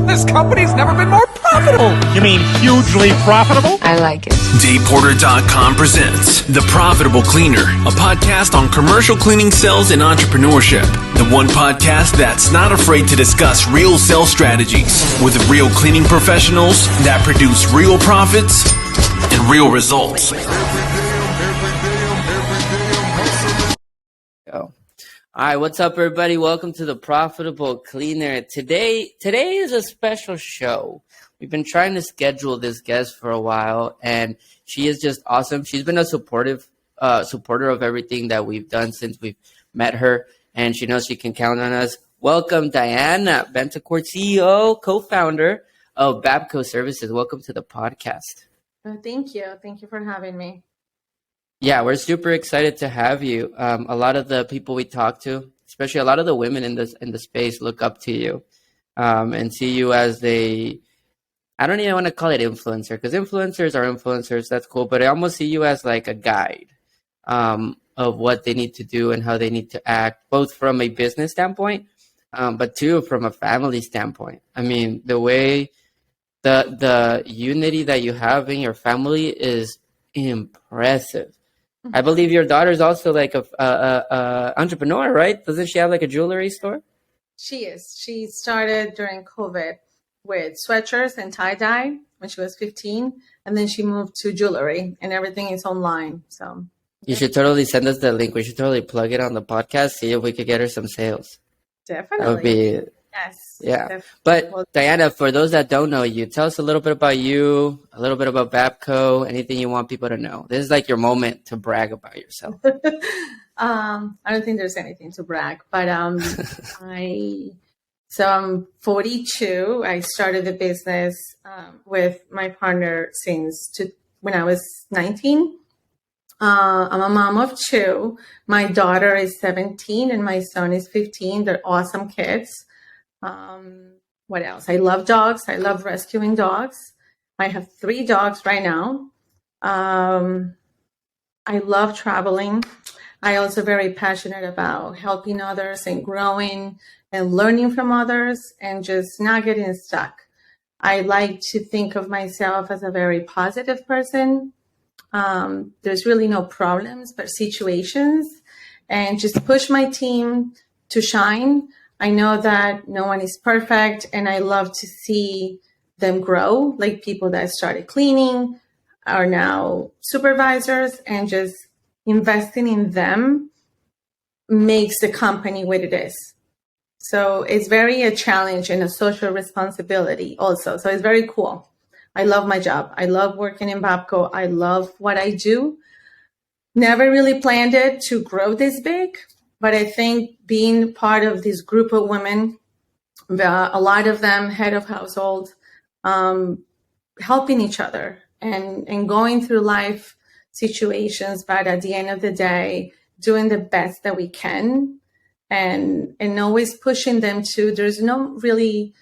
This company's never been more profitable. You mean hugely profitable? I like it. DavePorter.com presents The Profitable Cleaner, a podcast on commercial cleaning sales and entrepreneurship. The one podcast that's not afraid to discuss real sales strategies with real cleaning professionals that produce real profits and real results. All right, what's up, everybody? Welcome to The Profitable Cleaner. Today is a special show. We've been trying to schedule this guest for a while, and she is just awesome. She's been a supporter of everything that we've done since we've met her, and she knows she can count on us. Welcome, Diana, Betancourth, CEO, co-founder of Babco Services. Welcome to the podcast. Thank you. Thank you for having me. Yeah, we're super excited to have you. A lot of the people we talk to, especially a lot of the women in the space, look up to you and see you as I don't even want to call it influencer, because influencers are influencers. That's cool. But I almost see you as like a guide of what they need to do and how they need to act, both from a business standpoint, but too from a family standpoint. I mean, the way the unity that you have in your family is impressive. I believe your daughter's also like a entrepreneur, right? Doesn't she have like a jewelry store? She is. She started during COVID with sweatshirts and tie-dye when she was 15, and then she moved to jewelry, and everything is online. So you should totally send us the link. We should totally plug it on the podcast, see if we could get her some sales. Definitely. That would be yeah. Definitely. But Diana, for those that don't know you, tell us a little bit about you, a little bit about Babco, anything you want people to know. This is like your moment to brag about yourself. I don't think there's anything to brag, but I'm 42. I started the business with my partner when I was 19. I'm a mom of two. My daughter is 17 and my son is 15. They're awesome kids. What else? I love dogs. I love rescuing dogs. I have 3 dogs right now. I love traveling. I also very passionate about helping others and growing and learning from others and just not getting stuck. I like to think of myself as a very positive person. There's really no problems, but situations, and just push my team to shine. I know that no one is perfect, and I love to see them grow, like people that started cleaning are now supervisors, and just investing in them makes the company what it is. So it's very a challenge and a social responsibility also. So it's very cool. I love my job. I love working in Babco. I love what I do. Never really planned it to grow this big, but I think being part of this group of women, a lot of them head of household, helping each other and going through life situations, but at the end of the day, doing the best that we can and always pushing them to, there's no really,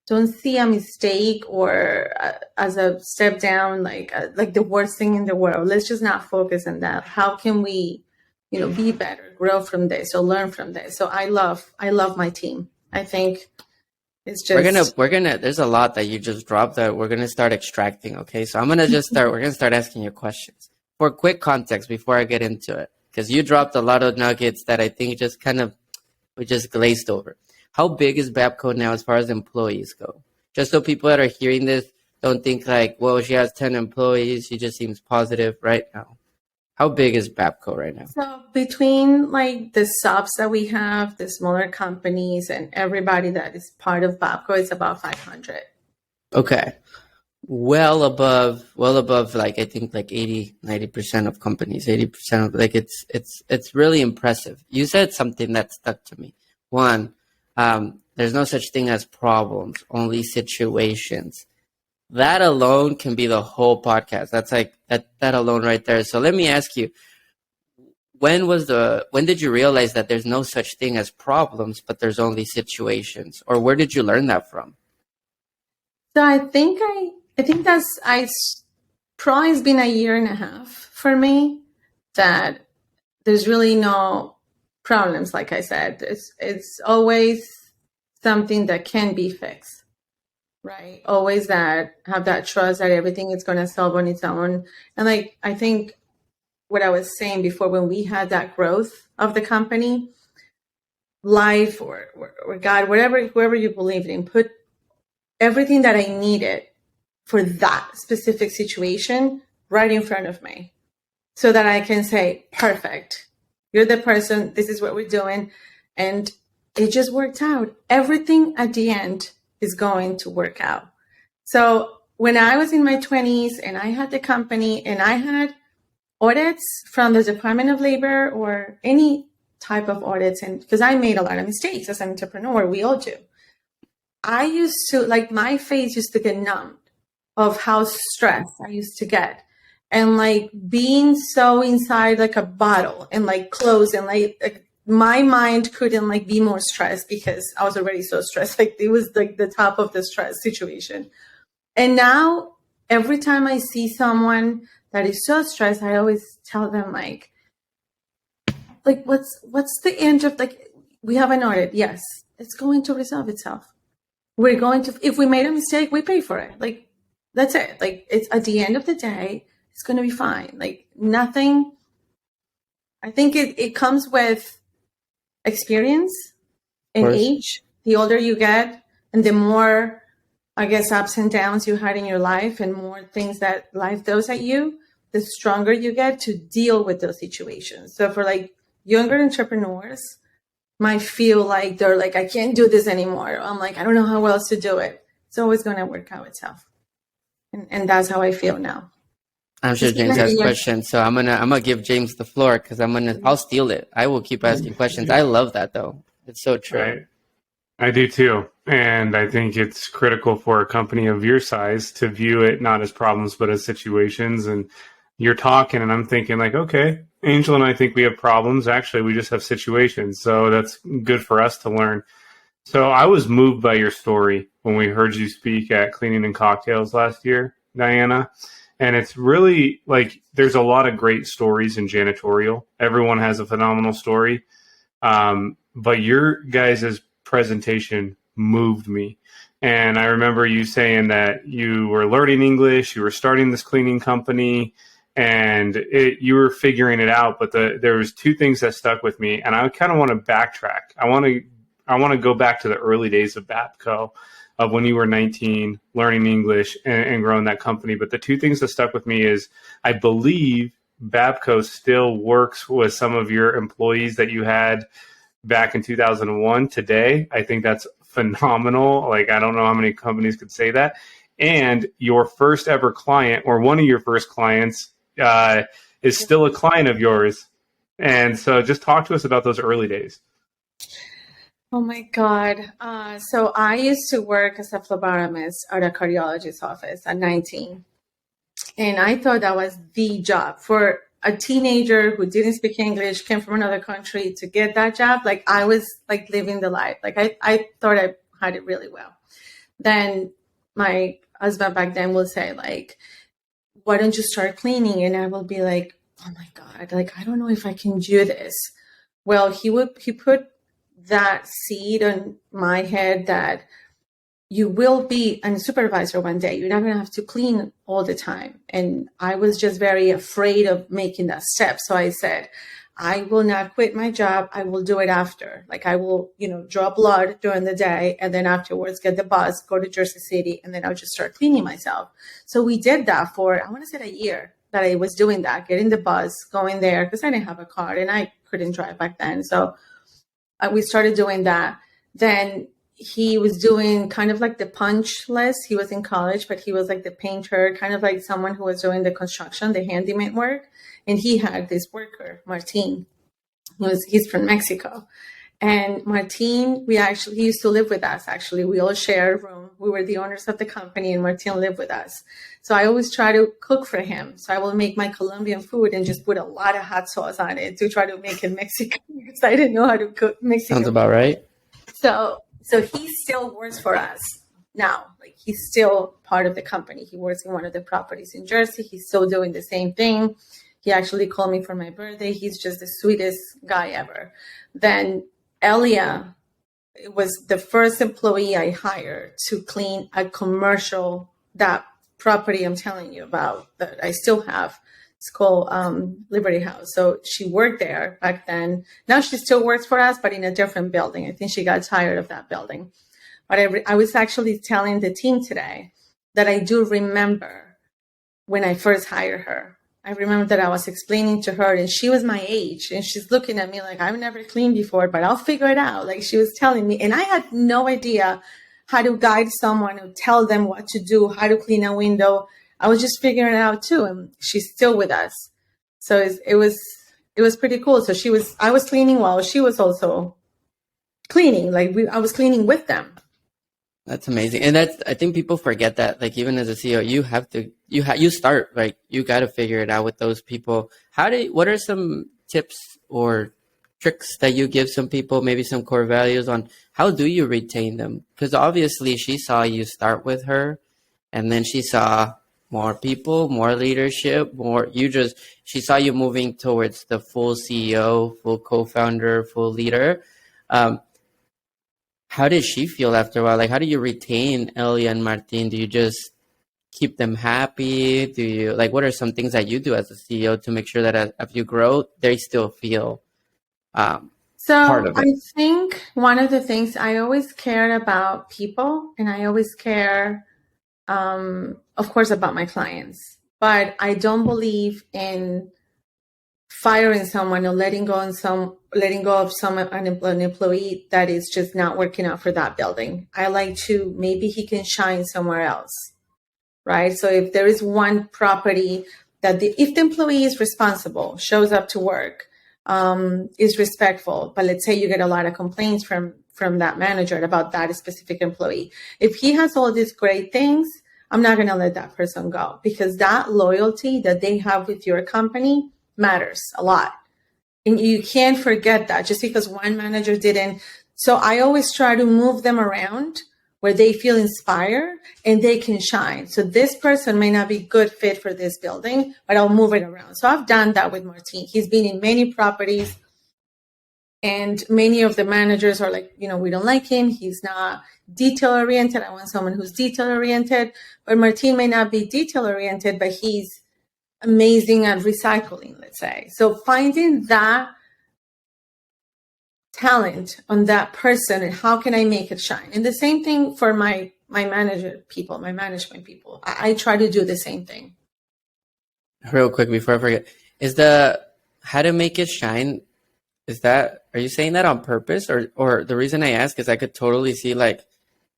don't see a mistake or as a step down, like the worst thing in the world. Let's just not focus on that. How can we, be better, grow from this, or learn from this? So I love my team. I think it's just we're gonna. There's a lot that you just dropped that we're gonna start extracting. Okay, so I'm gonna just start. We're gonna start asking you questions for quick context before I get into it, because you dropped a lot of nuggets that I think we just glazed over. How big is Babco now as far as employees go? Just so people that are hearing this don't think like, well, she has 10 employees. She just seems positive right now. How big is Babco right now? So between like the subs that we have, the smaller companies, and everybody that is part of Babco, it's about 500. Okay. Well above like I think like 90% of companies, 80% of like it's really impressive. You said something that stuck to me. One, there's no such thing as problems, only situations. That alone can be the whole podcast. That's like that alone right there. So let me ask you, when did you realize that there's no such thing as problems, but there's only situations? Or where did you learn that from? So I think probably it's been a year and a half for me that there's really no problems. Like I said, it's always something that can be fixed. right? Always have that trust that everything is going to solve on its own. And like, I think what I was saying before, when we had that growth of the company, life or God, whoever you believe in, put everything that I needed for that specific situation right in front of me so that I can say, perfect, you're the person, this is what we're doing. And it just worked out. Everything at the end is going to work out. So when I was in my 20s and I had the company and I had audits from the Department of Labor or any type of audits, and because I made a lot of mistakes as an entrepreneur, we all do. I used to, like, my face used to get numb of how stressed I used to get. And like being so inside like a bottle and like closed and like my mind couldn't like be more stressed because I was already so stressed. Like it was like the top of the stress situation. And now every time I see someone that is so stressed, I always tell them like what's the end of, like, we have an audit. Yes, it's going to resolve itself. We're going to, if we made a mistake, we pay for it. Like, that's it. Like, it's at the end of the day, it's going to be fine. Like, nothing. I think it comes with experience and age. The older you get and the more, I guess, ups and downs you had in your life and more things that life throws at you, the stronger you get to deal with those situations. So for like younger entrepreneurs, might feel like they're like, I can't do this anymore. I'm like, I don't know how else to do it. It's always going to work out itself. And that's how I feel now. I'm sure James has questions, so I'm gonna give James the floor because I'll steal it. I will keep asking questions. I love that though. It's so true. I do too. And I think it's critical for a company of your size to view it not as problems, but as situations. And you're talking and I'm thinking like, okay, Angel and I think we have problems. Actually, we just have situations. So that's good for us to learn. So I was moved by your story when we heard you speak at Cleaning and Cocktails last year, Diana. And it's really like there's a lot of great stories in janitorial. Everyone has a phenomenal story. But your guys' presentation moved me. And I remember you saying that you were learning English, you were starting this cleaning company, and you were figuring it out. But there was two things that stuck with me, and I kind of want to backtrack. I want to go back to the early days of Babco, of when you were 19, learning English and growing that company. But the two things that stuck with me is I believe Babco still works with some of your employees that you had back in 2001 today. I think that's phenomenal. Like, I don't know how many companies could say that. And your first ever client, or one of your first clients, is still a client of yours. And so just talk to us about those early days. Oh my God. So I used to work as a phlebotomist at a cardiologist's office at 19. And I thought that was the job for a teenager who didn't speak English, came from another country to get that job. Like, I was like living the life. Like, I thought I had it really well. Then my husband back then will say like, why don't you start cleaning? And I will be like, oh my God, like, I don't know if I can do this. Well, he put that seed on my head that you will be a supervisor one day. You're not going to have to clean all the time. And I was just very afraid of making that step. So I said, I will not quit my job. I will do it after. Like, I will, draw blood during the day and then afterwards get the bus, go to Jersey City, and then I'll just start cleaning myself. So we did that for, I want to say, a year that I was doing that, getting the bus, going there, because I didn't have a car and I couldn't drive back then. So we started doing that. Then he was doing kind of like the punch list. He was in college, but he was like the painter, kind of like someone who was doing the construction, the handyman work. And he had this worker, Martin. He's from Mexico. And Martin, he used to live with us, actually. We all shared a room. We were the owners of the company, and Martin lived with us. So I always try to cook for him. So I will make my Colombian food and just put a lot of hot sauce on it to try to make it Mexican, because I didn't know how to cook Mexican. Sounds about right. So he still works for us now. Like, he's still part of the company. He works in one of the properties in Jersey. He's still doing the same thing. He actually called me for my birthday. He's just the sweetest guy ever. Then Elia it was the first employee I hired to clean a commercial, that property I'm telling you about that I still have. It's called Liberty House. So she worked there back then. Now she still works for us, but in a different building. I think she got tired of that building. But I was actually telling the team today that I do remember when I first hired her. I remember that I was explaining to her, and she was my age, and she's looking at me like, I've never cleaned before, but I'll figure it out. Like she was telling me, and I had no idea how to guide someone or tell them what to do, how to clean a window. I was just figuring it out too, and she's still with us. So it was pretty cool. So I was cleaning while she was also cleaning. I was cleaning with them. That's amazing. And I think people forget that, like, even as a CEO, you start, like, you got to figure it out with those people. What are some tips or tricks that you give some people, maybe some core values on how do you retain them? Because obviously she saw you start with her, and then she saw more people, more leadership, she saw you moving towards the full CEO, full co-founder, full leader. How did she feel after a while? Like, how do you retain Elia and Martin? Do you just keep them happy? What are some things that you do as a CEO to make sure that as you grow, they still feel part of it? I think one of the things, I always cared about people, and I always care, of course, about my clients, but I don't believe in firing someone or letting go of an employee that is just not working out for that building. I like to, maybe he can shine somewhere else, right? So if there is one property that if the employee is responsible, shows up to work, is respectful, but let's say you get a lot of complaints from that manager about that specific employee. If he has all these great things, I'm not going to let that person go, because that loyalty that they have with your company matters a lot. And you can't forget that just because one manager didn't. So I always try to move them around where they feel inspired and they can shine. So this person may not be good fit for this building, but I'll move it around. So I've done that with Martin. He's been in many properties, and many of the managers are like, we don't like him. He's not detail oriented. I want someone who's detail oriented. But Martin may not be detail oriented, but he's amazing at recycling, let's say. So finding that talent on that person and how can I make it shine. And the same thing for my management people. I try to do the same thing. Real quick before I forget, is the how to make it shine, are you saying that on purpose? Or the reason I ask is I could totally see like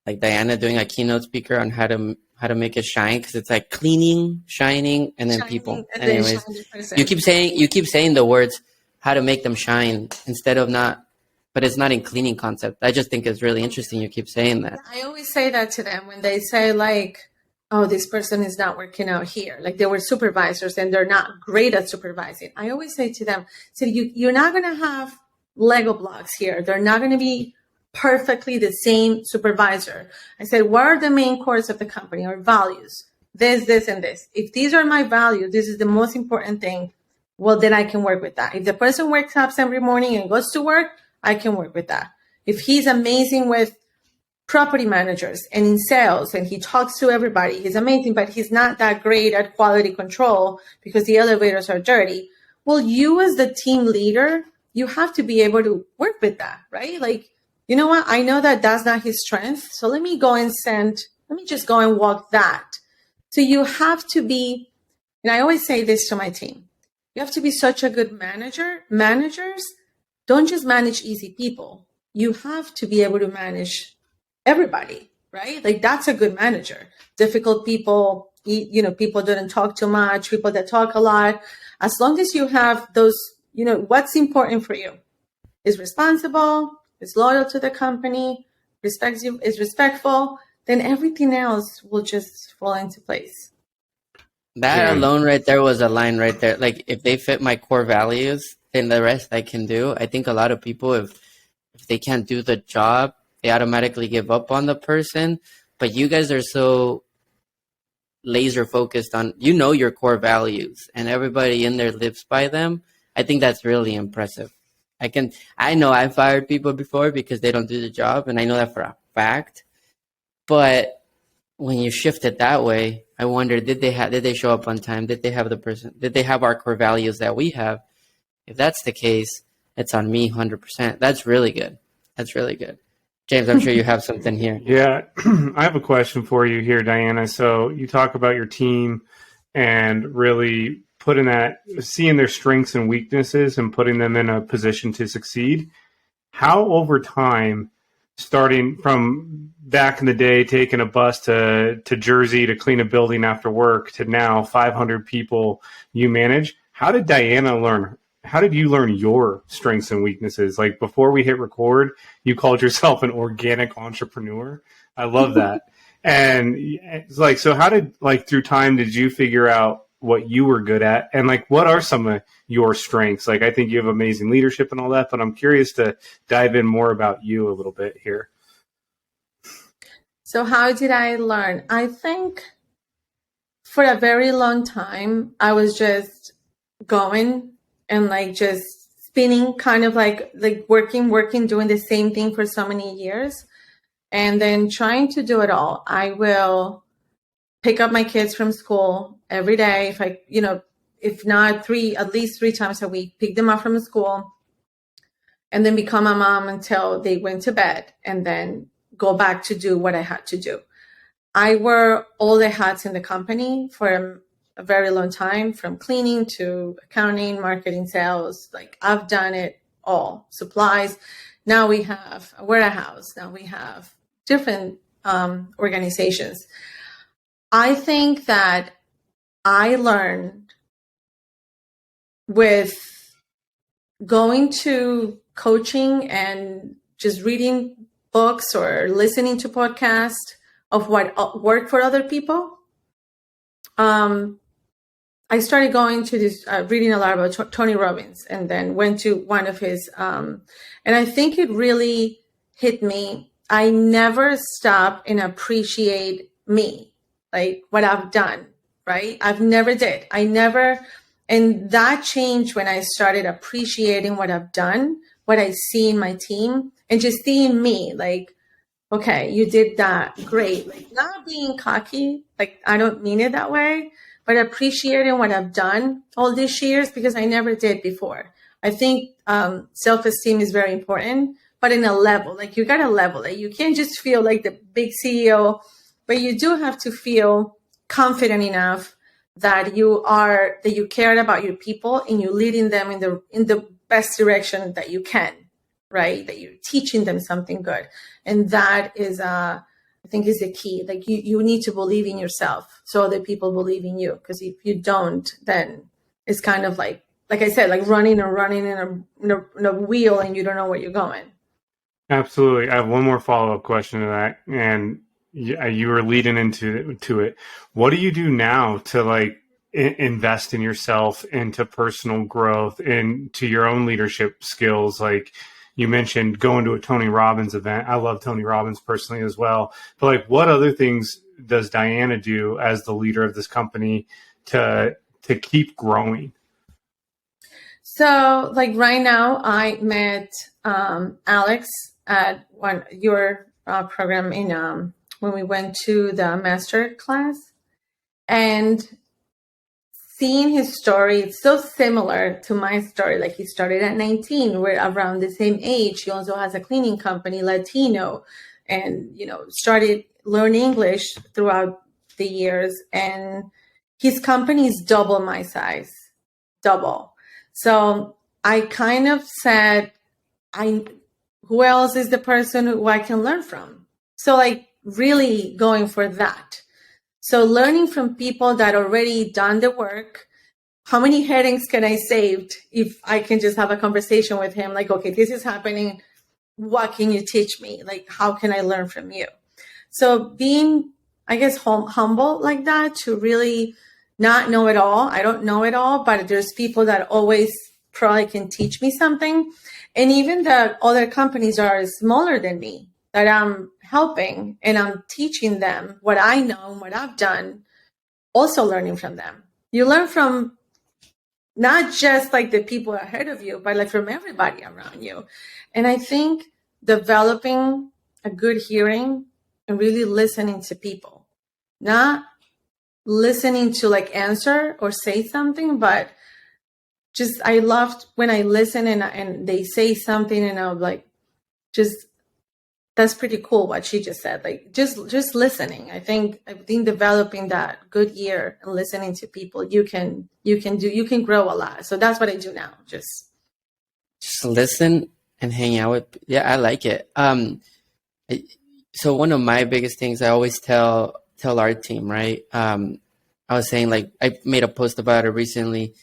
Diana doing a keynote speaker on how to make it shine, because it's like cleaning, shining, and then people. Anyways, you keep saying the words how to make them shine instead of not, but it's not in cleaning concept. I just think it's really interesting. You keep saying that. I always say that to them when they say like, oh, this person is not working out here. Like they were supervisors and they're not great at supervising. I always say to them, you're not going to have Lego blocks here. They're not going to be perfectly the same supervisor. I said, what are the main cores of the company or values? This, and this. If these are my values, this is the most important thing. Well, then I can work with that. If the person wakes up every morning and goes to work, I can work with that. If he's amazing with property managers and in sales and he talks to everybody, he's amazing, but he's not that great at quality control because the elevators are dirty. Well, you as the team leader, you have to be able to work with that, right? Like, you know what? I know that that's not his strength. So let me just go and walk that. So you have to be, and I always say this to my team, you have to be such a good manager. Managers don't just manage easy people. You have to be able to manage everybody, right? Like that's a good manager. Difficult people, people that don't talk too much, people that talk a lot. As long as you have those, what's important for you is responsible, is loyal to the company, respects you, is respectful, then everything else will just fall into place. That alone right there was a line right there. Like if they fit my core values, then the rest I can do. I think a lot of people, if they can't do the job, they automatically give up on the person. But you guys are so laser focused on, your core values and everybody in there lives by them. I think that's really impressive. I know I've fired people before because they don't do the job, and I know that for a fact. But when you shift it that way, I wonder, did they show up on time? Did they have our core values that we have? If that's the case, it's on me 100%. That's really good. That's really good. James, I'm sure you have something here. Yeah, I have a question for you here, Diana. So you talk about your team and really seeing their strengths and weaknesses and putting them in a position to succeed. How over time, starting from back in the day, taking a bus to Jersey to clean a building after work to now 500 people you manage, how did you learn your strengths and weaknesses? Like before we hit record, you called yourself an organic entrepreneur. I love that. And it's like, so how did, like, through time, did you figure out what you were good at? And like, what are some of your strengths? Like, I think you have amazing leadership and all that, but I'm curious to dive in more about you a little bit here. So how did I learn? I think for a very long time, I was just going and like just spinning, kind of like working, doing the same thing for so many years, and then trying to do it all. I will pick up my kids from school every day. If not at least 3 times a week, pick them up from school, and then become a mom until they went to bed, and then go back to do what I had to do. I wore all the hats in the company for a very long time, from cleaning to accounting, marketing, sales. Like, I've done it all. Supplies. Now we have a warehouse. Now we have different organizations. I think that I learned with going to coaching and just reading books or listening to podcasts of what worked for other people. I started going to this, reading a lot about Tony Robbins, and then went to one of his, and I think it really hit me. I never stop and appreciate me, like what I've done, right? I've never did. And that changed when I started appreciating what I've done, what I see in my team, and just seeing me, like, okay, you did that, great. Like, not being cocky, like, I don't mean it that way, but appreciating what I've done all these years, because I never did before. I think self-esteem is very important, but in a level, like, you got to level it. You can't just feel like the big CEO, but you do have to feel confident enough that you care about your people, and you're leading them in the best direction that you can, right? That you're teaching them something good. And that is, I think, is the key. Like, you need to believe in yourself so other people believe in you. Because if you don't, then it's kind of like I said, like running in a wheel, and you don't know where you're going. Absolutely. I have one more follow-up question to that. And you were leading into it. What do you do now to, like, invest in yourself, into personal growth, into your own leadership skills? Like, you mentioned going to a Tony Robbins event. I love Tony Robbins personally as well. But, like, what other things does Diana do as the leader of this company to keep growing? So, like, right now, I met Alex at your program in when we went to the master class, and seeing his story, it's so similar to my story. Like, he started at 19. We're around the same age. He also has a cleaning company, Latino, and, started learning English throughout the years. And his company is double my size, double. So I kind of said, who else is the person who I can learn from? So, like, really going for that. So learning from people that already done the work. How many headaches can I save if I can just have a conversation with him? Like, okay, this is happening. What can you teach me? Like, how can I learn from you? So being, I guess, humble like that, to really not know it all. I don't know it all, but there's people that always probably can teach me something. And even the other companies are smaller than me that I'm helping, and I'm teaching them what I know and what I've done, also learning from them. You learn from not just like the people ahead of you, but like from everybody around you. And I think developing a good hearing and really listening to people, not listening to like answer or say something, but just, I loved when I listen and they say something and I'm like, just, that's pretty cool what she just said. Like just listening. I think developing that good ear and listening to people, you can grow a lot. So that's what I do now. Just listen and hang out with. Yeah, I like it. So one of my biggest things I always tell our team, right? I was saying, like, I made a post about it recently.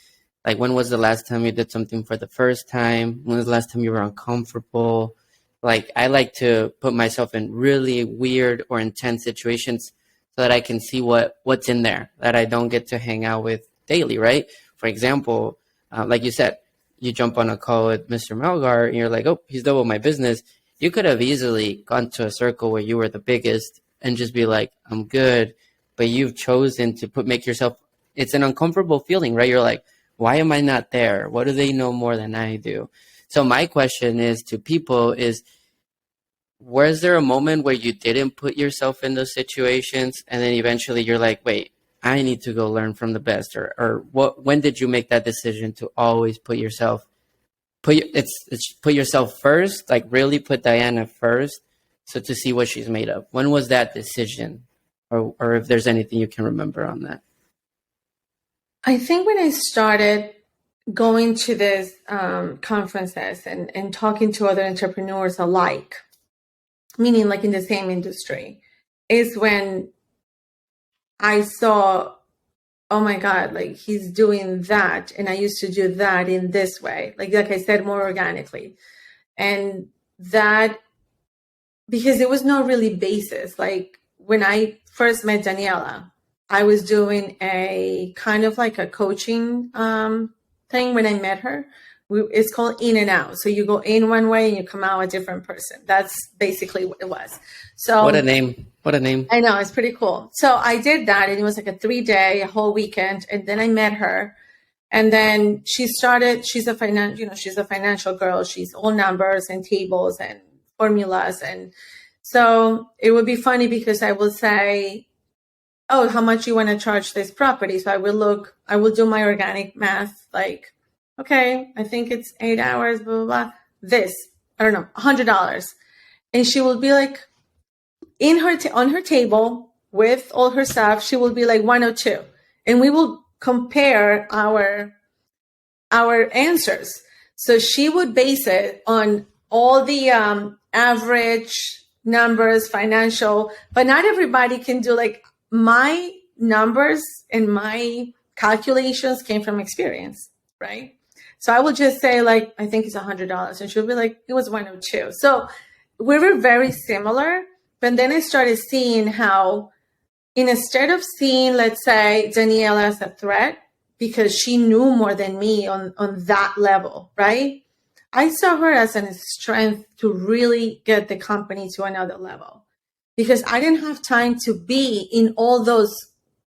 Like, when was the last time you did something for the first time? When was the last time you were uncomfortable? Like, I like to put myself in really weird or intense situations so that I can see what's in there that I don't get to hang out with daily, right? For example, like you said, you jump on a call with Mr. Melgar and you're like, oh, he's double my business. You could have easily gone to a circle where you were the biggest and just be like, I'm good. But you've chosen to make yourself, it's an uncomfortable feeling, right? You're like, why am I not there? What do they know more than I do? So my question is to people is, was there a moment where you didn't put yourself in those situations and then eventually you're like, wait, I need to go learn from the best? Or when did you make that decision to always put yourself first, like really put Diana first, so to see what she's made of? When was that decision? Or if there's anything you can remember on that? I think when I started going to these conferences and talking to other entrepreneurs alike, meaning like in the same industry, is when I saw, oh my God, like he's doing that. And I used to do that in this way, like I said, more organically. And that, because there was no really basis. Like when I first met Daniela, I was doing a kind of like a coaching thing when I met her. It's called in and out. So you go in one way and you come out a different person. That's basically what it was. So what a name. I know, it's pretty cool. So I did that and it was like a 3-day, a whole weekend. And then I met her. And then she's a financial girl. She's all numbers and tables and formulas. And so it would be funny because I will say, oh, how much you want to charge this property? So I will do my organic math, like, okay, I think it's 8 hours, blah, blah, blah. This, I don't know, $100. And she will be like, on her table with all her stuff, she will be like 102. And we will compare our answers. So she would base it on all the average numbers, financial, but not everybody can do, like, my numbers and my calculations came from experience, right? So I will just say, like, I think it's $100. And she'll be like, it was 102. So we were very similar. But then I started seeing how, instead of seeing, let's say, Daniela as a threat, because she knew more than me on that level, right? I saw her as a strength to really get the company to another level. Because I didn't have time to be in all those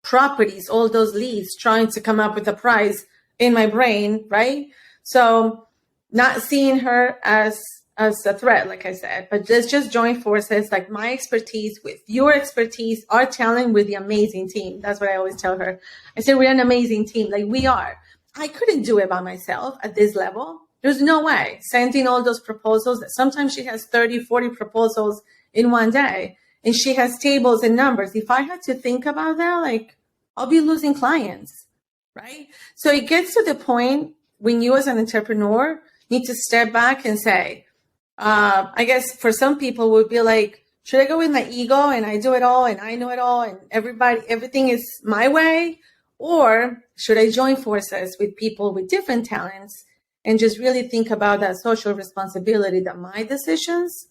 properties, all those leads, trying to come up with a price in my brain, right? So not seeing her as a threat, like I said, but let's just join forces, like my expertise with your expertise, our talent with the amazing team. That's what I always tell her. I said, we're an amazing team. Like we are. I couldn't do it by myself at this level. There's no way. Sending all those proposals. Sometimes she has 30, 40 proposals in one day. And she has tables and numbers. If I had to think about that, like, I'll be losing clients, right? So it gets to the point when you as an entrepreneur need to step back and say, I guess for some people would be like, should I go with my ego and I do it all and I know it all and everything is my way? Or should I join forces with people with different talents and just really think about that social responsibility, that my decisions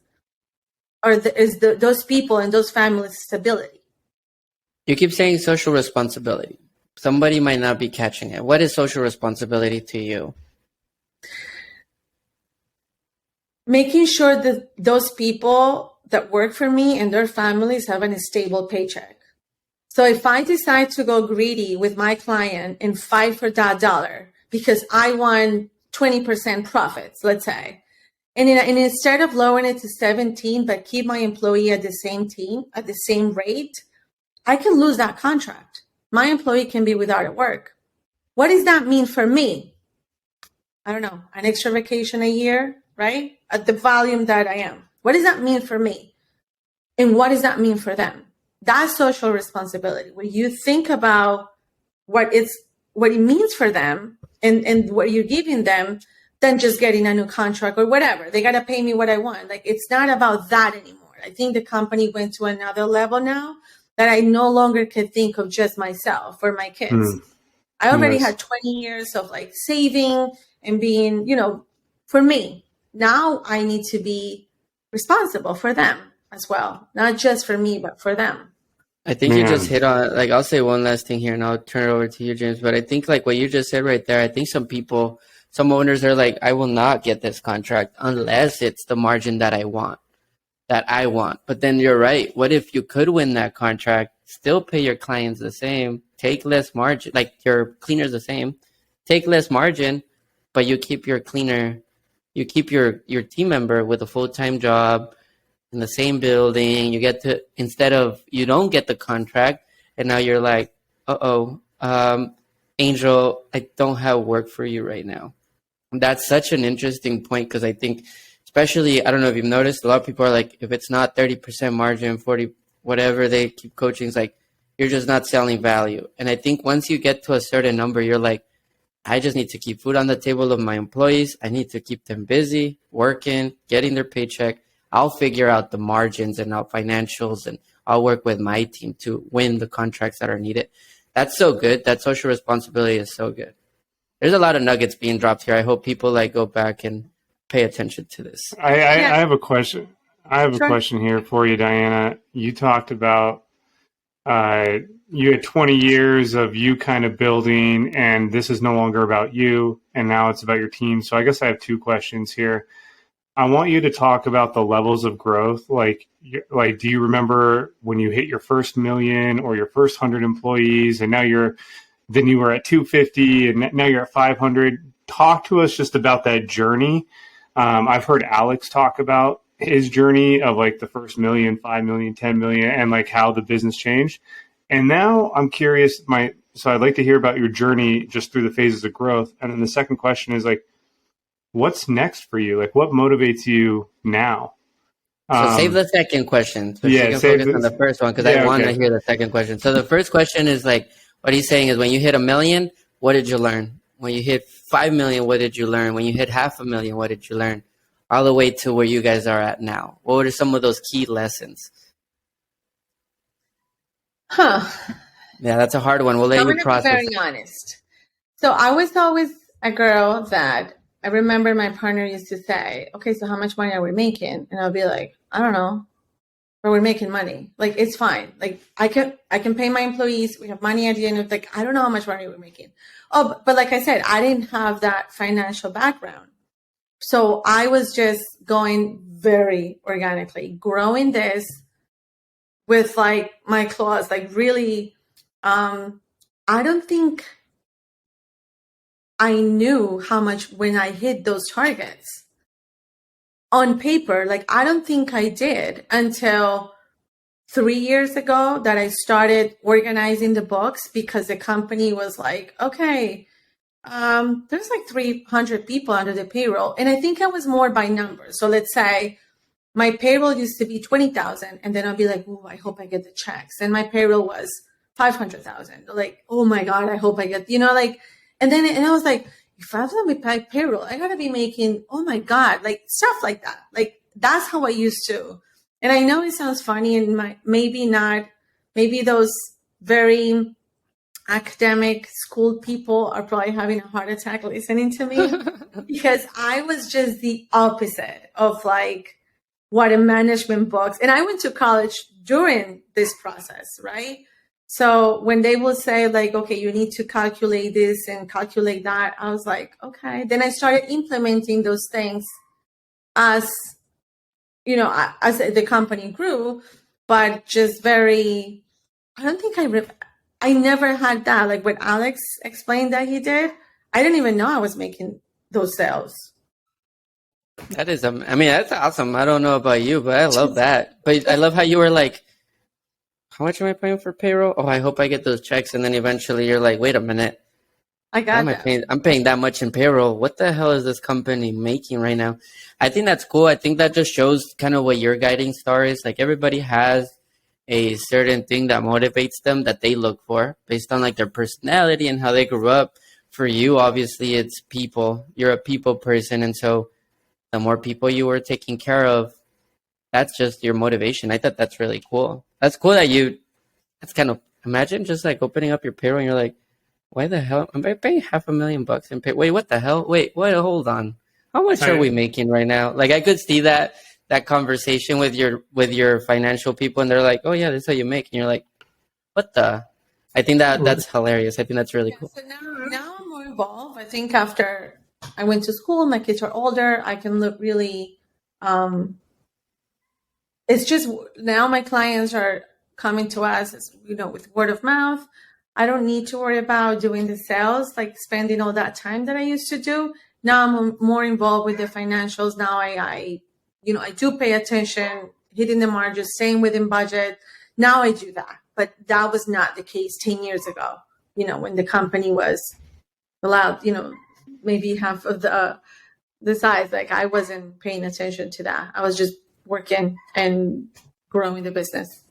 is those people and those families' stability? You keep saying social responsibility. Somebody might not be catching it. What is social responsibility to you? Making sure that those people that work for me and their families have a stable paycheck. So if I decide to go greedy with my client and fight for that dollar because I want 20% profits, let's say. And instead of lowering it to 17, but keep my employee at the same team, at the same rate, I can lose that contract. My employee can be without a work. What does that mean for me? I don't know, an extra vacation a year, right? At the volume that I am. What does that mean for me? And what does that mean for them? That's social responsibility. When you think about what it means for them and what you're giving them, than just getting a new contract or whatever. They got to pay me what I want. Like, it's not about that anymore. I think the company went to another level now that I no longer could think of just myself or my kids. I already had 20 years of like saving and being, for me. Now I need to be responsible for them as well. Not just for me, but for them. I think you just hit on, like, I'll say one last thing here and I'll turn it over to you, James. But I think like what you just said right there, I think some owners are like, I will not get this contract unless it's the margin that I want. But then you're right. What if you could win that contract, still pay your clients the same, take less margin, like your cleaners the same, take less margin, but you keep your cleaner, you keep your team member with a full-time job in the same building. You get to, instead of, you don't get the contract, and now you're like, Angel, I don't have work for you right now. That's such an interesting point, because I think, especially, I don't know if you've noticed, a lot of people are like, if it's not 30% margin, 40, whatever they keep coaching, it's like, you're just not selling value. And I think once you get to a certain number, you're like, I just need to keep food on the table of my employees. I need to keep them busy, working, getting their paycheck. I'll figure out the margins and our financials, and I'll work with my team to win the contracts that are needed. That's so good. That social responsibility is so good. There's a lot of nuggets being dropped here. I hope people like go back and pay attention to this. I have a question. I have a question here for you, Diana. You talked about you had 20 years of you kind of building, and this is no longer about you, and now it's about your team. So I guess I have two questions here. I want you to talk about the levels of growth. Like, do you remember when you hit your first million or your first 100 employees, and now then you were at 250 and now you're at 500? Talk to us just about that journey. I've heard Alex talk about his journey of like the first million, 5 million, 10 million, and like how the business changed. And now I'm curious, so I'd like to hear about your journey just through the phases of growth. And then the second question is like, what's next for you? Like, what motivates you now? So save the second question. So you can focus on the first one, because I want to hear the second question. So the first question is like, what he's saying is, when you hit 1 million, what did you learn? When you hit 5 million, what did you learn? When you hit 500,000, what did you learn? All the way to where you guys are at now. What are some of those key lessons? Yeah, that's a hard one. We'll let you process. I'm going to be very honest. So I was always a girl that, I remember my partner used to say, okay, so how much money are we making? And I'll be like, I don't know, but we're making money. Like, it's fine. Like, I can pay my employees. We have money at the end of, like, I don't know how much money we're making. Oh, but like I said, I didn't have that financial background. So I was just going very organically, growing this with like my claws, like really, I don't think I knew how much when I hit those targets on paper. Like, I don't think I did until 3 years ago that I started organizing the books, because the company was like, okay, there's like 300 people under the payroll. And I think I was more by numbers. So let's say my payroll used to be 20,000, and then I'll be like, oh, I hope I get the checks. And my payroll was 500,000. Like, oh my God, I hope I get, like, and I was like, if I'm going to pay payroll, I got to be making, oh my God, like stuff like that. Like, that's how I used to. And I know it sounds funny, and maybe those very academic school people are probably having a heart attack listening to me, because I was just the opposite of like what a management books. And I went to college during this process, right? So when they will say like, okay, you need to calculate this and calculate that, I was like, okay. Then I started implementing those things as the company grew, but just very, I don't think I never had that. Like what Alex explained that he did, I didn't even know I was making those sales. That is, I mean, that's awesome. I don't know about you, but I love that. But I love how you were like, how much am I paying for payroll? Oh, I hope I get those checks. And then eventually you're like, wait a minute. I Why got am I that. paying? I'm paying that much in payroll. What the hell is this company making right now? I think that's cool. I think that just shows kind of what your guiding star is. Like everybody has a certain thing that motivates them that they look for based on like their personality and how they grew up. For you, obviously, it's people. You're a people person. And so the more people you were taking care of, that's just your motivation. I thought that's really cool. That's cool that that's kind of, imagine just like opening up your payroll and you're like, why the hell am I paying $500,000 in pay? Wait, what the hell? Wait, hold on. How much are we making right now? Like I could see that conversation with your financial people and they're like, oh yeah, this is how you make. And you're like, what the? I think that's hilarious. I think that's really cool. So now I'm more involved. I think after I went to school, my kids are older, I can look really, it's just now my clients are coming to us, with word of mouth. I don't need to worry about doing the sales, like spending all that time that I used to do. Now I'm more involved with the financials. Now I do pay attention, hitting the margins, staying within budget. Now I do that, but that was not the case 10 years ago, when the company was allowed, maybe half of the size. Like I wasn't paying attention to that. I was just working and growing the business.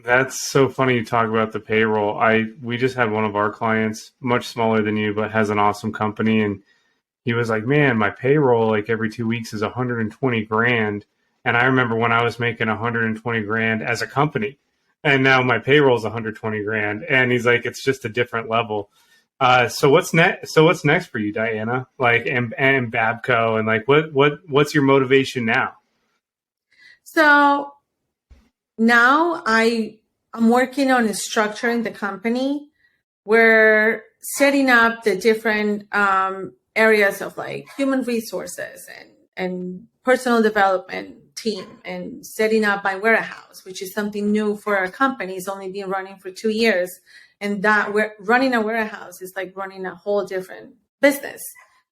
That's so funny you talk about the payroll. We just had one of our clients, much smaller than you, but has an awesome company, and he was like, "Man, my payroll like every 2 weeks is 120 grand." And I remember when I was making 120 grand as a company, and now my payroll is 120 grand. And he's like, "It's just a different level." So what's next? So what's next for you, Diana? Like, and Babco, and like, what's your motivation now? So now I'm working on structuring the company. We're setting up the different areas of like human resources and personal development team, and setting up my warehouse, which is something new for our company. It's only been running for 2 years. And that we're running a warehouse is like running a whole different business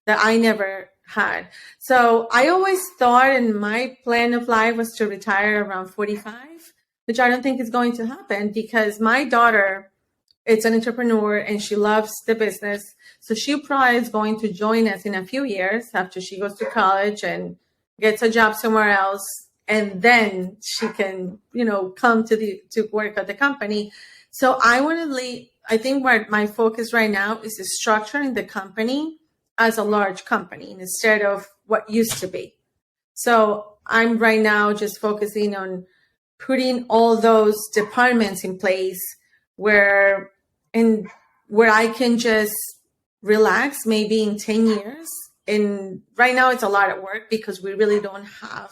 that I never had. So I always thought, and my plan of life was to retire around 45, which I don't think is going to happen because my daughter is an entrepreneur and she loves the business. So she probably is going to join us in a few years after she goes to college and gets a job somewhere else. And then she can, come to work at the company. So I think where my focus right now is structuring the company as a large company instead of what used to be. So I'm right now just focusing on putting all those departments in place where I can just relax maybe in 10 years. And right now it's a lot of work because we really don't have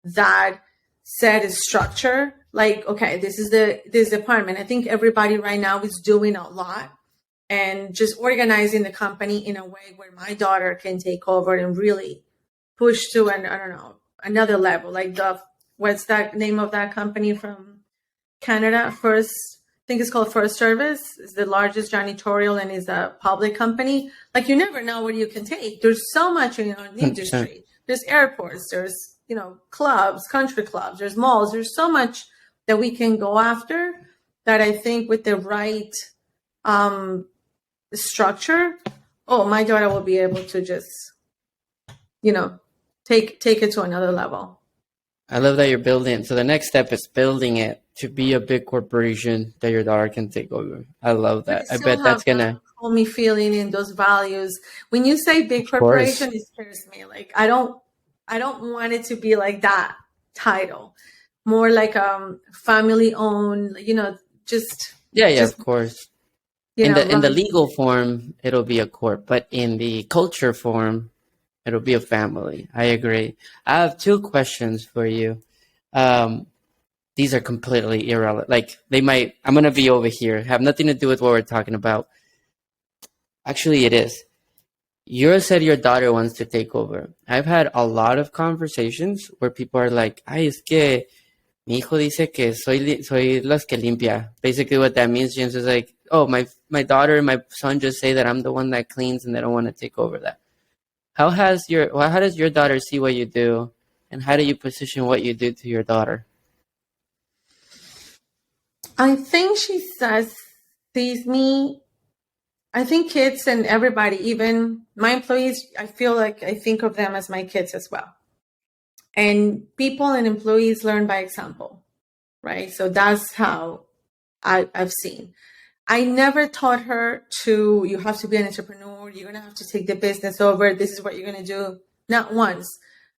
that set structure. Like, okay, this is this department. I think everybody right now is doing a lot and just organizing the company in a way where my daughter can take over and really push to another level. Like what's that name of that company from Canada? I think it's called First Service. It's the largest janitorial and is a public company. Like you never know where you can take. There's so much in our industry. There's airports, there's clubs, country clubs, there's malls, there's so much that we can go after that I think with the right structure, my daughter will be able to just, take it to another level. I love that you're building. So the next step is building it to be a big corporation that your daughter can take over. I love that. I bet that's gonna hold me feeling in those values. When you say big corporation, it scares me. Like I don't want it to be like that title. More like family owned, just of course. In the legal form, it'll be a corp, but in the culture form, it'll be a family. I agree. I have 2 questions for you. These are completely irrelevant. Like I'm gonna be over here, have nothing to do with what we're talking about. Actually, it is. You said your daughter wants to take over. I've had a lot of conversations where people are like, "Ay, es que mi hijo dice que soy las que limpia." Basically, what that means, James, is like, "Oh, my daughter and my son just say that I'm the one that cleans and they don't want to take over that. How does your daughter see what you do, and how do you position what you do to your daughter? I think she sees me. I think kids and everybody, even my employees, I feel like I think of them as my kids as well. And people and employees learn by example, right? So that's how I've seen. I never taught her you have to be an entrepreneur. You're going to have to take the business over. This is what you're going to do. Not once.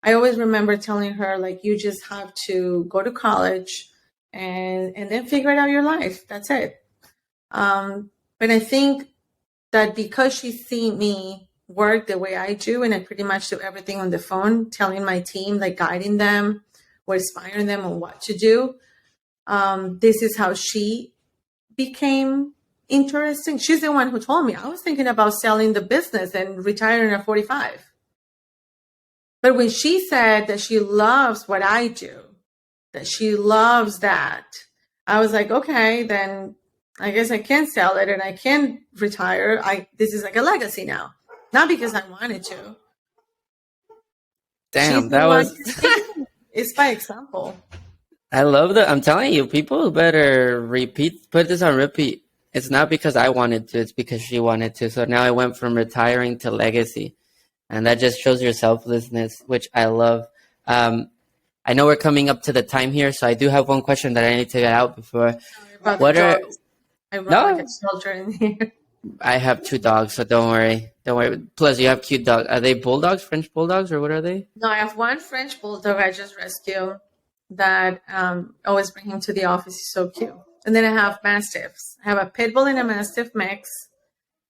I always remember telling her, like, you just have to go to college and then figure it out your life. That's it. But I think that because she's seen me work the way I do, and I pretty much do everything on the phone, telling my team, like guiding them or inspiring them on what to do. This is how she became interesting. She's the one who told me. I was thinking about selling the business and retiring at 45. But when she said that she loves what I do, that she loves that, I was like, okay, then I guess I can sell it and I can retire. This is like a legacy now, not because I wanted to. Damn, that was. It's by example. I love that. I'm telling you, people better put this on repeat. It's not because I wanted to, it's because she wanted to. So now I went from retiring to legacy. And that just shows your selflessness, which I love. I know we're coming up to the time here, so I do have one question that I need to get out before. I brought like a shelter in here. I have 2 dogs, so don't worry. Don't worry. Plus, you have cute dogs. Are they bulldogs, French bulldogs, or what are they? No, I have one French bulldog I just rescued that always bring him to the office. He's so cute. And then I have mastiffs. I have a pit bull and a mastiff mix.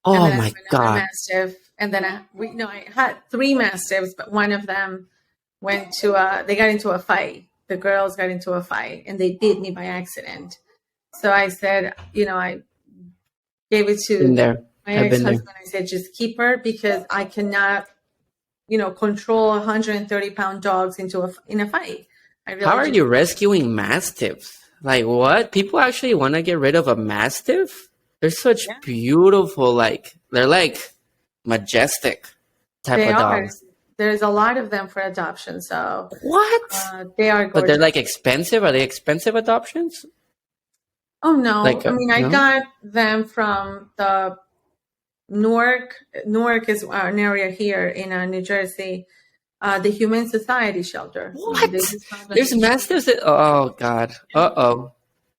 Oh my God. Mastiff. And then I had 3 mastiffs, but one of them they got into a fight. The girls got into a fight and they bit me by accident. So I said, I gave it to my ex-husband. I said, just keep her because I cannot, control 130-pound dogs in a fight. How are you rescuing mastiffs? Like what? People actually want to get rid of a mastiff? They're such beautiful, they're like majestic type of dogs. There's a lot of them for adoption. So what? They are gorgeous. But they're like expensive. Are they expensive adoptions? Oh no! I got them from the Newark. Newark is an area here in New Jersey. The Humane Society shelter. What? There's mastiffs. Oh God. Uh-oh.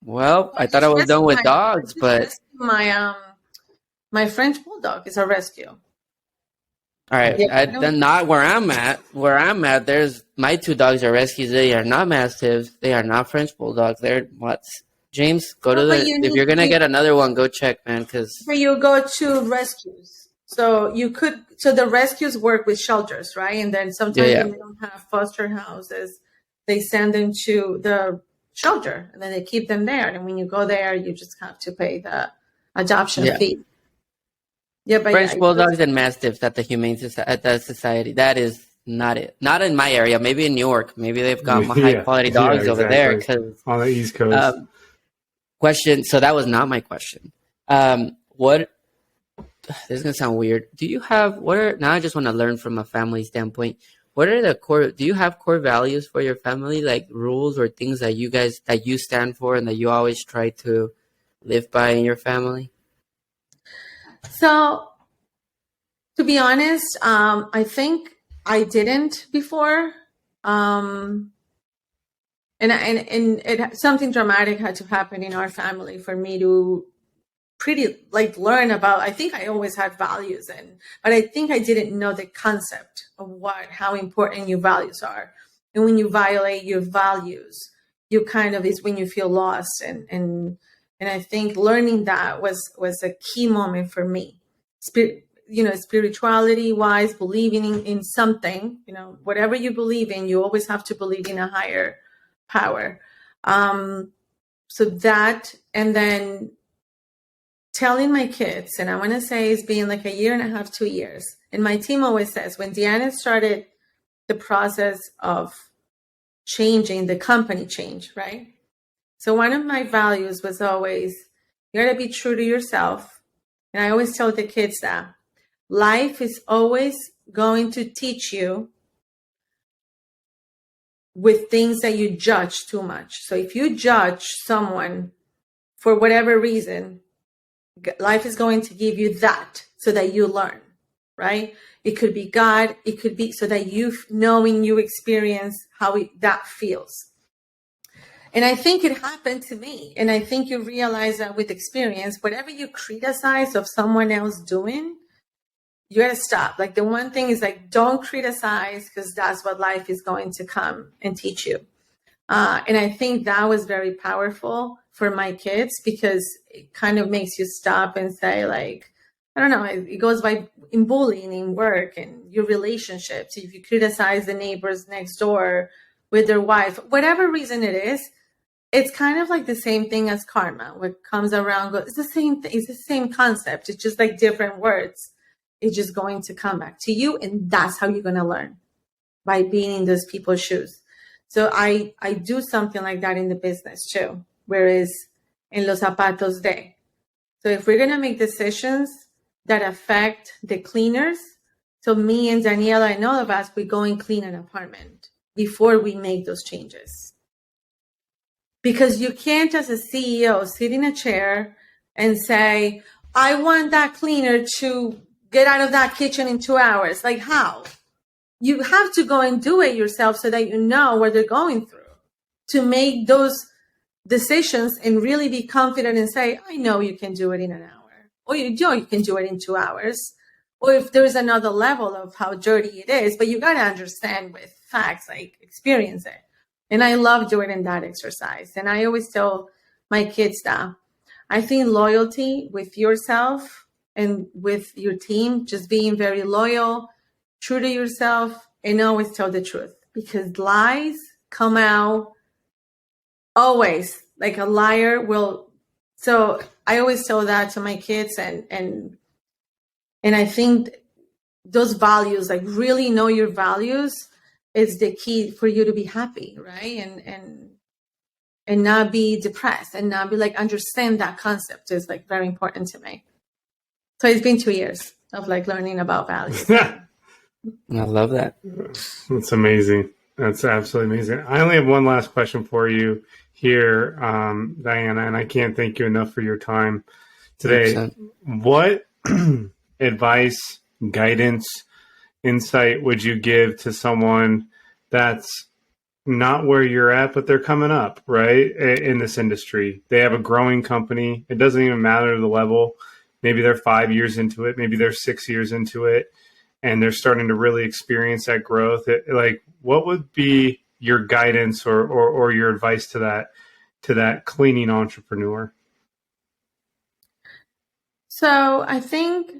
Well, I thought I was done with dogs, but my French bulldog is a rescue. All right, not where I'm at. Where I'm at, there's my 2 dogs are rescues. They are not mastiffs. They are not French bulldogs. They're what? James, go to if you're gonna get another one, go check, man. Because you go to rescues, so the rescues work with shelters, right? And then sometimes when they don't have foster houses, they send them to the shelter, and then they keep them there. And when you go there, you just have to pay the adoption fee. Yeah, but French bulldogs and mastiffs at the Society. That is not it. Not in my area. Maybe in New York. Maybe they've got high quality dogs over there. Cause, on the East Coast. Question. So that was not my question. What? This is gonna sound weird. Do you have now? I just want to learn from a family standpoint. What are the core? Do you have core values for your family, like rules or things that you stand for and that you always try to live by in your family? So, to be honest, I think I didn't before, and something dramatic had to happen in our family for me to learn about. I think I always had values, but I think I didn't know the concept of how important your values are. And when you violate your values, you is when you feel lost and I think learning that was a key moment for me. Spirituality wise, believing in something, whatever you believe in, you always have to believe in a higher power. So that, and then telling my kids, and I want to say it's been like 1.5 years, 2 years. And my team always says when Deanna started the process of changing, the company change, right? So one of my values was always, you got to be true to yourself. And I always tell the kids that life is always going to teach you with things that you judge too much. So if you judge someone for whatever reason, life is going to give you that so that you learn, right? It could be God. It could be so that you knowing you experience how that feels. And I think it happened to me. And I think you realize that with experience, whatever you criticize of someone else doing, you got to stop. Like the one thing is like, don't criticize, because that's what life is going to come and teach you. And I think that was very powerful for my kids, because it kind of makes you stop and say, like, I don't know, it goes by in bullying, in work, and your relationships. If you criticize the neighbors next door with their wife, whatever reason it is, it's kind of like the same thing as karma. What comes around, it's the same thing. It's the same concept. It's just like different words. It's just going to come back to you. And that's how you're going to learn, by being in those people's shoes. So I do something like that in the business too, whereas en los zapatos de. So if we're going to make decisions that affect the cleaners, so me and Daniela and all of us, we go and clean an apartment before we make those changes. Because you can't, as a CEO, sit in a chair and say, I want that cleaner to get out of that kitchen in 2 hours. Like, how? You have to go and do it yourself so that you know what they're going through, to make those decisions and really be confident and say, I know you can do it in an hour, or you know you can do it in 2 hours, or if there's another level of how dirty it is, but you got to understand with facts, like experience it. And I love doing that exercise. And I always tell my kids that I think loyalty with yourself and with your team, just being very loyal, true to yourself, and always tell the truth, because lies come out always. Like a liar will. So I always tell that to my kids, and I think those values, like really know your values, is the key for you to be happy, right? And not be depressed, and not be like, understand that concept is like very important to me. So it's been 2 years of like learning about values. I love that. That's amazing. That's absolutely amazing. I only have one last question for you here, Diana, and I can't thank you enough for your time today. 100%. What advice, guidance, insight would you give to someone that's not where you're at, but they're coming up, right, in this industry? They have a growing company. It doesn't even matter the level. Maybe they're 5 years into it. Maybe they're 6 years into it, and they're starting to really experience that growth. Like, what would be your guidance or your advice to that cleaning entrepreneur? So I think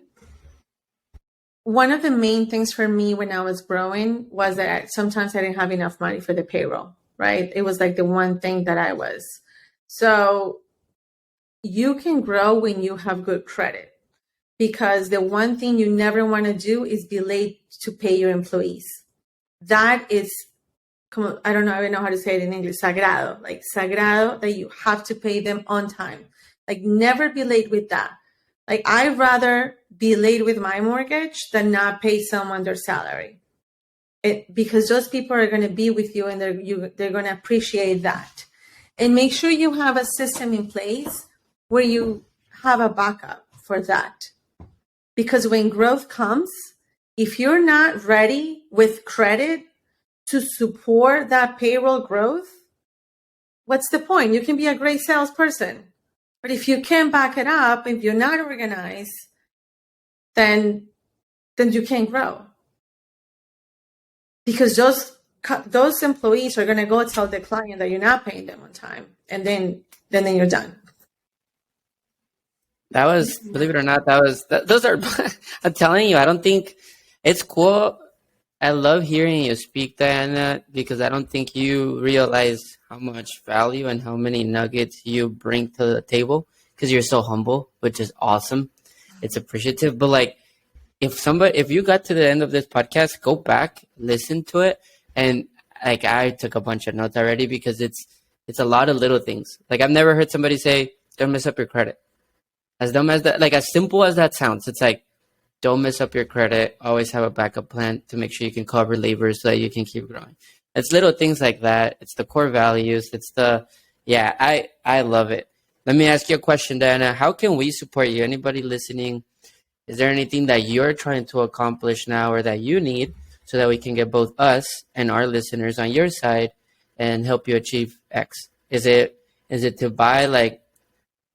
one of the main things for me when I was growing was that sometimes I didn't have enough money for the payroll, right? It was like the one thing that I was. So you can grow when you have good credit, because the one thing you never want to do is be late to pay your employees. That is, I don't even know how to say it in English, sagrado, like sagrado, that you have to pay them on time. Like, never be late with that. Like, I'd rather be late with my mortgage than not pay someone their salary. Because those people are going to be with you, and they're going to appreciate that. And make sure you have a system in place where you have a backup for that. Because when growth comes, if you're not ready with credit to support that payroll growth, what's the point? You can be a great salesperson, but if you can't back it up, if you're not organized, then you can't grow. Because those employees are going to go tell the client that you're not paying them on time, and then you're done. That was, believe it or not, those are, I'm telling you, I don't think it's cool. I love hearing you speak, Diana, because I don't think you realize how much value and how many nuggets you bring to the table, because you're so humble, which is awesome. It's appreciative. But like, if you got to the end of this podcast, go back, listen to it. And like, I took a bunch of notes already, because it's a lot of little things. Like, I've never heard somebody say, don't mess up your credit. As dumb as that, like as simple as that sounds, it's like, don't mess up your credit. Always have a backup plan to make sure you can cover labor so that you can keep growing. It's little things like that. It's the core values. Yeah, I love it. Let me ask you a question, Diana. How can we support you? Anybody listening? Is there anything that you're trying to accomplish now or that you need so that we can get both us and our listeners on your side and help you achieve X? Is it to buy like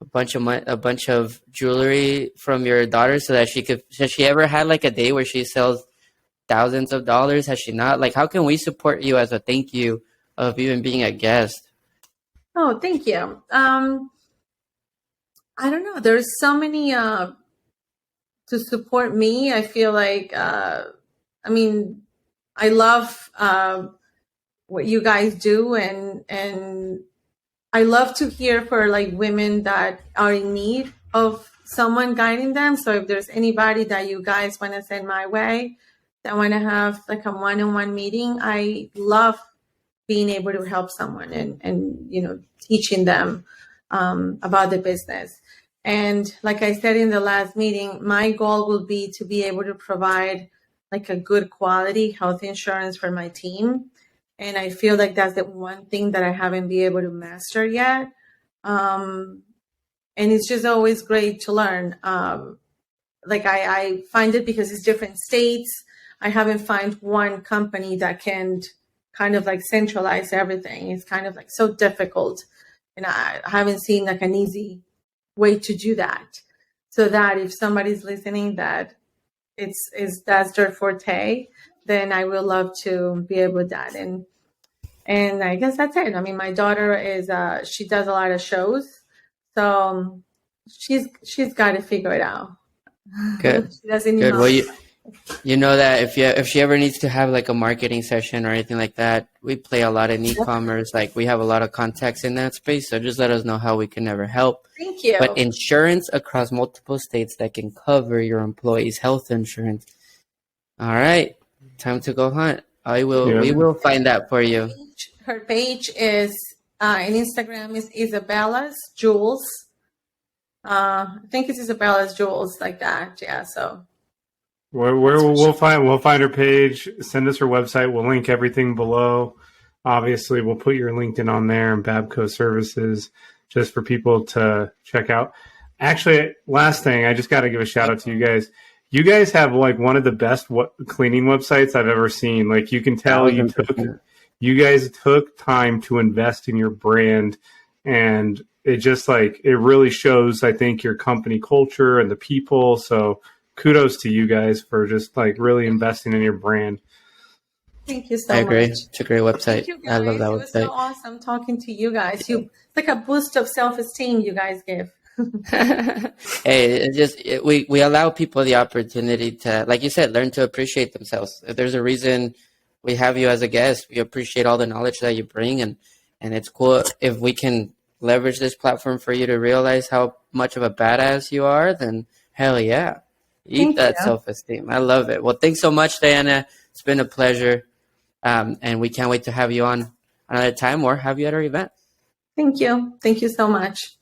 a bunch of jewelry from your daughter so that has she ever had like a day where she sells thousands of dollars? Has she not? Like, how can we support you as a thank you of even being a guest? Oh, thank you. I don't know. There's so many to support me. I feel like, I love what you guys do, and I love to hear for like women that are in need of someone guiding them. So if there's anybody that you guys want to send my way, that want to have like a one-on-one meeting, I love being able to help someone and teaching them about the business. And like I said in the last meeting, my goal will be to be able to provide like a good quality health insurance for my team. And I feel like that's the one thing that I haven't been able to master yet. And it's just always great to learn. I find it because it's different states. I haven't found one company that can kind of like centralize everything. It's kind of like so difficult. And I haven't seen like an easy way to do that. So that if somebody's listening that that's their forte, then I will love to be able to that. And I guess that's it. I mean, my daughter is she does a lot of shows, so she's got to figure it out. Good. She doesn't Good. know. Well, you know that if she ever needs to have like a marketing session or anything like that, we play a lot in e-commerce. Like we have a lot of contacts in that space. So just let us know how we can ever help. Thank you. But insurance across multiple states that can cover your employees' health insurance. All right, time to go hunt. We will find that for you. Her page is in Instagram is Isabella's Jewels. I think it's Isabella's Jewels, like that. Yeah. So we'll find her page. Send us her website. We'll link everything below. Obviously, we'll put your LinkedIn on there and Babco services just for people to check out. Actually, last thing, I just got to give a shout out to you guys. You guys have like one of the best cleaning websites I've ever seen. Like you can tell you guys took time to invest in your brand, and it just like it really shows, I think, your company culture and the people. So kudos to you guys for just like really investing in your brand. Thank you so much. I agree. It's a great website. I love that website. It was so awesome talking to you guys. It's like a boost of self-esteem you guys give. Hey, we allow people the opportunity to, like you said, learn to appreciate themselves. If there's a reason we have you as a guest, we appreciate all the knowledge that you bring, and it's cool if we can leverage this platform for you to realize how much of a badass you are. Then hell yeah, eat that self-esteem. I love it. Well, thanks so much, Diana. It's been a pleasure, and we can't wait to have you on another time or have you at our event. Thank you so much.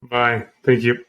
Bye. Thank you.